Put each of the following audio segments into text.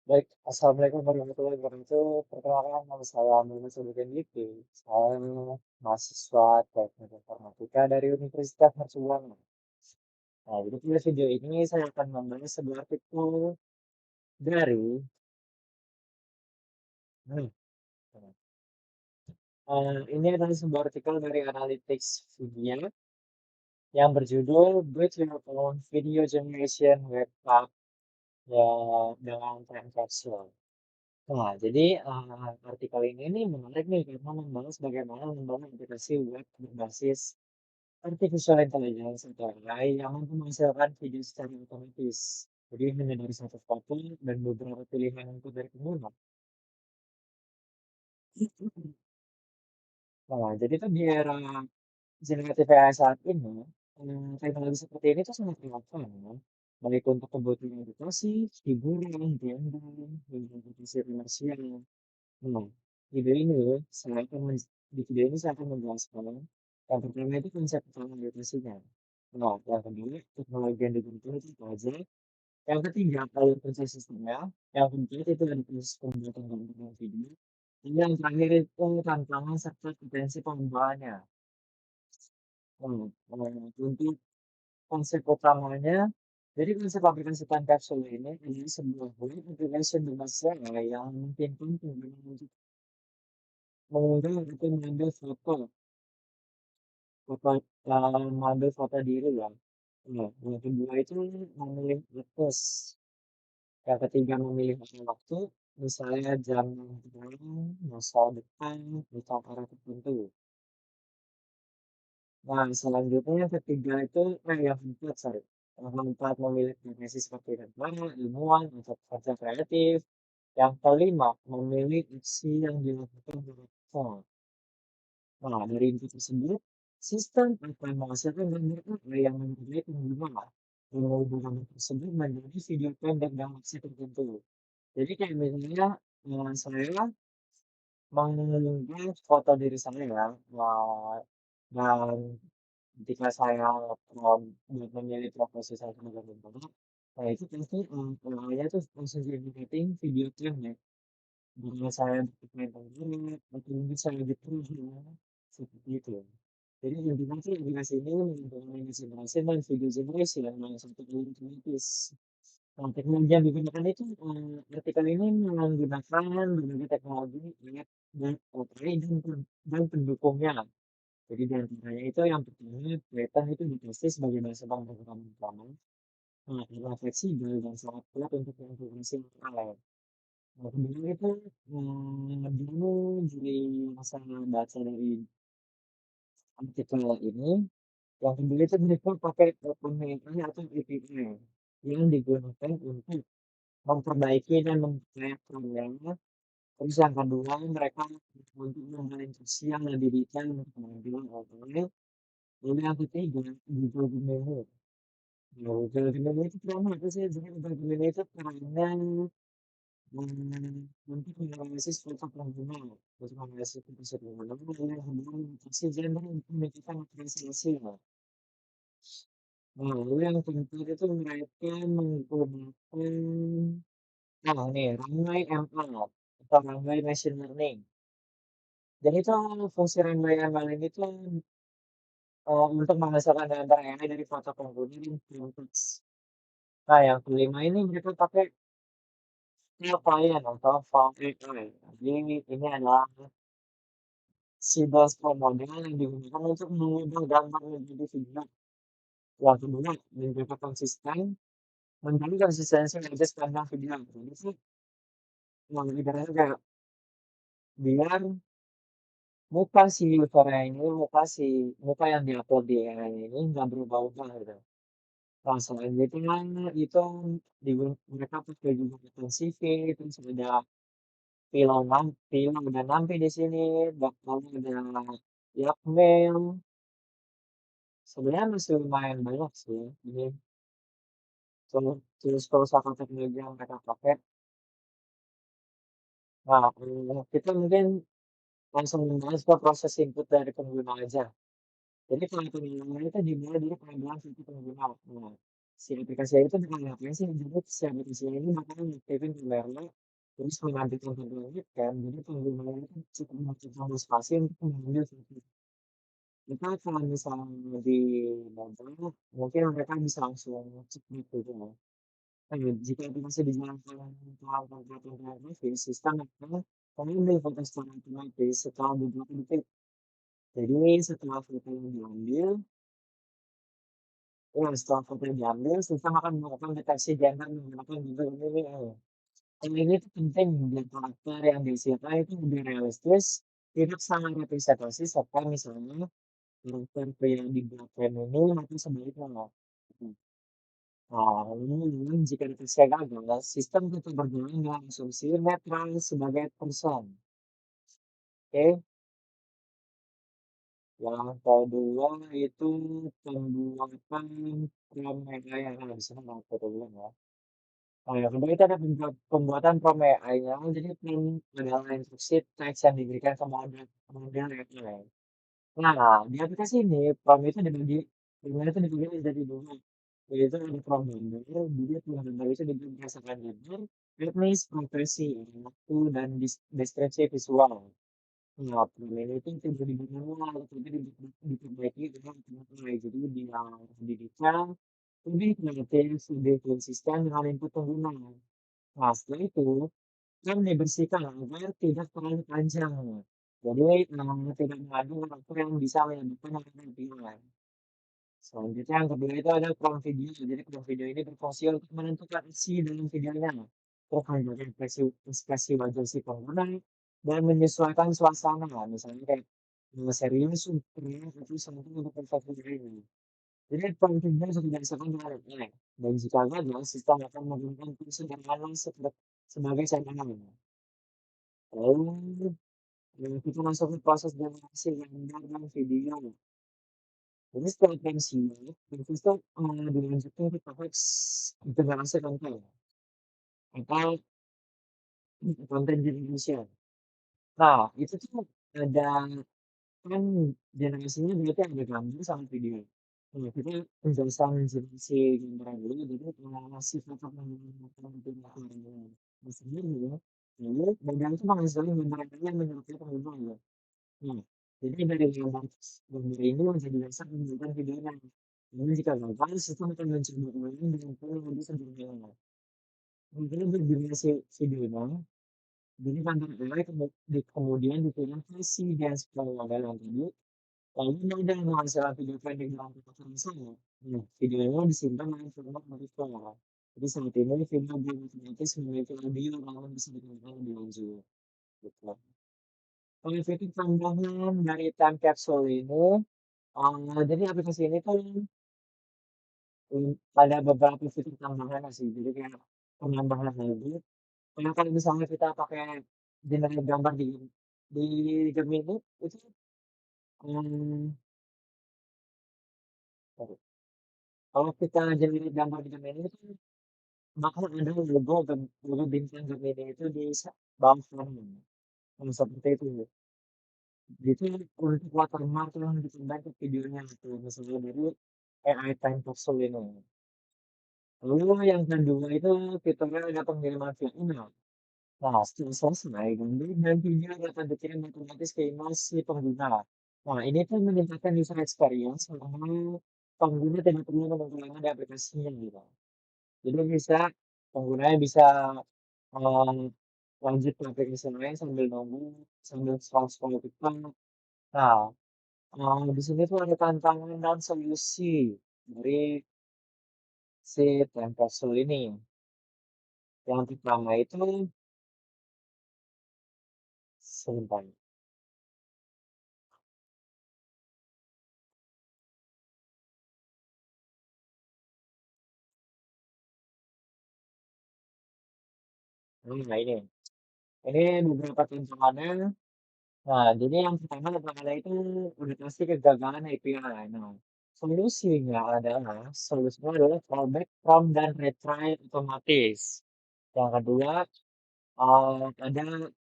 Baik, Assalamualaikum warahmatullahi wabarakatuh. Perkenalkan, nama saya Muhammad Sodikin Lipi. Saya mahasiswa Teknik Informatika dari Universitas Mercubuana. Nah, jadi pada video ini saya akan membahas sebuah artikel dari, hmm, ini adalah sebuah artikel dari Analytics Media yang berjudul Build Your Own Video Generation Web App ya, dengan Time Capsule. Nah, jadi artikel ini nih menarik nih karena membahas bagaimana membangun aplikasi web berbasis artificial intelligence atau AI yang mampu menghasilkan video secara otomatis. Jadi hanya dari satu foto dan beberapa pilihan input dari pengguna. Nah, jadi tuh di era generatif AI saat ini, teknologi seperti ini tuh sangat relevan ya. Baik untuk kebutuhan edukasi, hiburan, branding, hingga aplikasi komersial. Nah, video ini di video ini saya akan menjelaskan yang pertama itu konsep utama edukasinya. Nah, yang kedua teknologi yang digunakan itu apa aja. Yang ketiga alur kerja sistemnya. Yang keempat itu ada proses pembuatan konten dan video. Dan yang terakhir itu tantangan serta potensi pengembangannya. Untuk konsep utamanya, jadi konsep aplikasi time capsule ini adalah sebuah web application berbasis AI yang memungkinkan pengguna untuk mengunggah atau mengambil foto, mengambil foto diri ya. Nah, yang kedua itu memilih purpose. Yang ketiga memilih waktu, misalnya jam terbang, masa depan, atau arah tertentu. Nah, selanjutnya yang ketiga itu, yang keempat, sorry. Yang keempat memilih profesi seperti tentara, ilmuwan, atau pekerja kreatif. Yang kelima, memilih opsi yang dilakukan oleh platform. Nah, dari info tersebut, sistem akan menghasilkan gambar apa yang menjadi pengguna. Penghubungan tersebut menjadi video pendek dalam opsi tertentu. Jadi kayak misalnya saya mengunggah foto diri saya, dan ketika saya buat memilih profesi saya sebagai bintang, nah itu pasti AI-nya tuh langsung generating video pendek. Karena saya bermain tenggara, atau mungkin saya lagi kerja, seperti itu. Jadi intinya sih aplikasi ini menguntungkan animasi generasi dan video generasi yang satu alur otomatis. Nah, teknologi yang digunakan itu, artikel ini menggunakan berbagai teknologi, app, dan OpenAI dan pendukungnya. Jadi di antaranya itu yang pertama, Python itu diposisi sebagai bahasa pemrograman utama. Nah, karena fleksibel dan sangat kuat untuk konfigurasi lokal. Nah, kemudian itu, dulu dari yang saya baca dari artikel ini, yang kedua itu mereka pakai OpenAI atau API yang digunakan untuk memperbaiki dan memperkaya programnya. Terus yang kedua, mereka untuk menganalisis yang lebih detail untuk pengambilan OpenAI. Lalu yang ketiga, Google Gemini. Nah, Google Gemini itu keren apa sih? Jadi Google Gemini itu kerennya untuk menganalisis foto pengguna, untuk menganalisis foto pengguna, yang kemudian mendeteksi gender untuk menentukan apresiasi. Nah, lalu yang keempat itu mereka menggunakan, nah ini, Runway ML atau Runway Machine Learning. Jadi itu fungsi Runway ML ini tuh untuk menghasilkan gambar AI dari foto pengguna dan konteks. Nah, yang kelima ini mereka pakai Klien atau Faucet AI. Jadi ini adalah Seedless model yang digunakan untuk mengubah gambar menjadi video. Yang kedua, menjaga konsistensi wajah sepanjang video. Jadi sih, yang ibaratnya kayak biar muka si usernya ini, muka yang diupload di AI ini nggak berubah-ubah gitu. Nah, selanjutnya itu mereka pakai juga Python CV, terus ada film udah nampil di sini, bakal ada Yakmail. Sebenarnya masih lumayan banyak sih. Ini tools-tools atau teknologi yang mereka pakai. Nah, kita mungkin langsung membahas ke proses input dari pengguna aja. Jadi kalau pengguna itu dimulai dari pengambilan satu pengguna. Nah, Si aplikasi itu bakal ngapain sih, jadi si aplikasi ini bakal ngaktifin kamera, terus mengambil foto langit kan, jadi penggunanya itu cukup membutuhkan spasi untuk mengambil foto. Kita kalau misalnya di mobile, mungkin mereka bisa langsung cepat gitu ya. Jika aplikasi dijalankan dalam peraturan grafis, sistem akan mengambil foto secara otomatis setelah beberapa detik. Jadi setelah foto yang diambil, setelah foto yang diambil, sistem akan melakukan deteksi gender menggunakan Google Gemini. Ini tuh penting biar karakter yang dihasilkan itu lebih realistis, tidak sangat representasi serta misalnya karakter pria di belakang ini atau sebaliknya. Nah, ini jika deteksi gagal, sistem tetap berjalan dengan asumsi netral sebagai person. Oke, yang kedua itu pembuatan prompt AI. Nah, di sini mau foto dulu ya. Nah, yang kedua itu ada pembuatan prompt AI-nya. Jadi prompt adalah instruksi teks yang diberikan ke model model AI. Nah, di aplikasi ini prompt itu dibagi menjadi dua, yaitu ada prompt gambar, jadi prompt gambar itu dibagi berdasarkan gender, etnis, profesi, waktu, dan deskripsi visual. Nah, prompt ini itu tidak dibuat manual, tapi diperbaiki dengan AI. Jadi dia pendidikan lebih kreatif, lebih konsisten dengan input pengguna. Nah, setelah itu kan dibersihkan agar tidak terlalu panjang. Jadi, tidak mengandung karakter yang bisa menyebabkan keterampilan. Selanjutnya yang kedua itu ada prompt video. Jadi prompt video ini berfungsi untuk menentukan isi dalam videonya. Terus menggunakan ekspresi wajah si pengguna dan menyesuaikan suasana. Misalnya kayak serius, supaya itu santai untuk efek video ini. Jadi prompt video sudah disesuaikan dengan AI. Dan jika gagal, sistem akan menggunakan tools sederhana sebagai cadangan. Lalu, kita masuk ke proses generasi gambar dan video. Jadi setelah pensiun, Memphis tuh dilanjutin ke tahap generasi konten atau konten di Indonesia. Nah, itu tuh ada kan generasinya berarti ada gambar sama video. Nah, kita penjelasan generasi gambar dulu, jadi sifat menggunakan video maksudnya ya. Lalu bagian itu menghasilkan gambar yang menyerupai pengguna ya. Nah, jadi dari gambar ini menjadi dasar pembuatan videonya. Namun jika gagal, sistem akan mencoba ulang dengan pola yang lebih sederhana. Mungkin berdurasi videonya, jadi kantor AI kemudian dikirim ke si dashboard model yang tadi, lalu model menghasilkan video pendek dalam konferensi. Nah, videonya disimpan dalam format MP4. Jadi saat ini video belum otomatis memiliki audio namun bisa digunakan lebih lanjut. Gitu. Kalau fitur tambahan dari time capsule ini, jadi aplikasi ini tuh ada beberapa fitur tambahan sih. Jadi kayak penambahan lagi. Kalau misalnya kita pakai generate gambar di Gemini itu, mmm, sorry, kalau kita generate gambar di Gemini itu bakal ada logo bintang Gemini itu di bawah kanan. Nah, seperti itu. Itu untuk watermark yang ditambah ke videonya gitu, misalnya dari AI Time Capsule ini. Lalu yang kedua itu fiturnya ada pengiriman via email. Nah, setelah selesai, gambar dan video dapat dikirim otomatis ke email si pengguna. Nah, ini tuh meningkatkan user experience karena pengguna tidak perlu menunggu lama di aplikasinya gitu. Jadi bisa penggunanya bisa eee, lanjut ke aplikasi lain sambil nunggu, sambil scroll-scroll TikTok. Nah, di sini tuh ada tantangan dan solusi dari si Time Capsule ini. Yang pertama itu sebentar, nah ini beberapa tantangannya. Nah, jadi yang pertama tantangannya itu udah pasti kegagalan API. Nah, solusinya adalah fallback from dan retry otomatis. Yang kedua, ada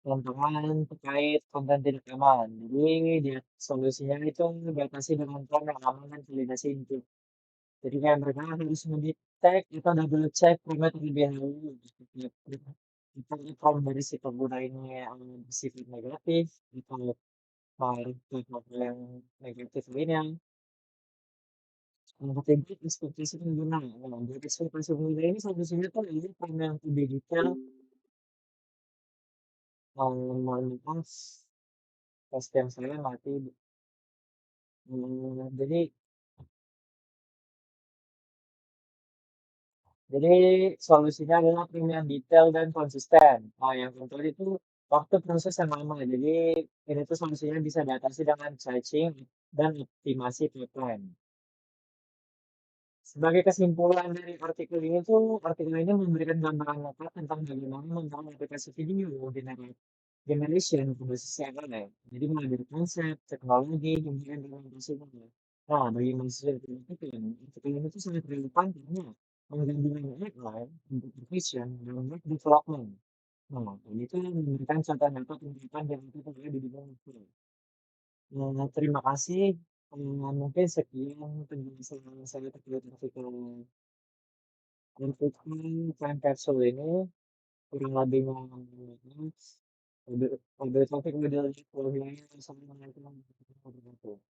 tantangan terkait konten tidak aman. Jadi dia solusinya itu diatasi dengan prompt yang aman dan validasi input. Jadi kayak mereka harus ngedit cek kita double cek format terlebih dahulu gitu ya. Kita inform dari si pengguna ini yang bersifat negatif atau pengaruh ke hal yang negatif lainnya. Yang ketiga ekspektasi pengguna. Nah, dari ekspektasi pengguna ini solusinya tuh ini karena yang lebih detail mohon maaf Facecam saya mati. Jadi Jadi solusinya adalah premium detail dan konsisten. Nah, yang kedua itu waktu proses yang lama. Jadi ini tuh solusinya bisa diatasi dengan caching dan optimasi pipeline. Sebagai kesimpulan dari artikel ini tuh, artikel ini memberikan gambaran lengkap tentang bagaimana membangun aplikasi video generation berbasis AI. Jadi mulai dari konsep, teknologi, hingga implementasinya. Nah, bagi mahasiswa informatika, artikel ini tuh sangat relevan karena menggabungkan AI untuk vision dan web development. Nah, ini tuh memberikan contoh nyata penerapan yang itu terjadi di bidang itu. Nah, terima kasih. Mungkin sekian penjelasan saya terkait artikel time capsule ini. Kurang lebihnya mobil mobil topik udah lebih sama dengan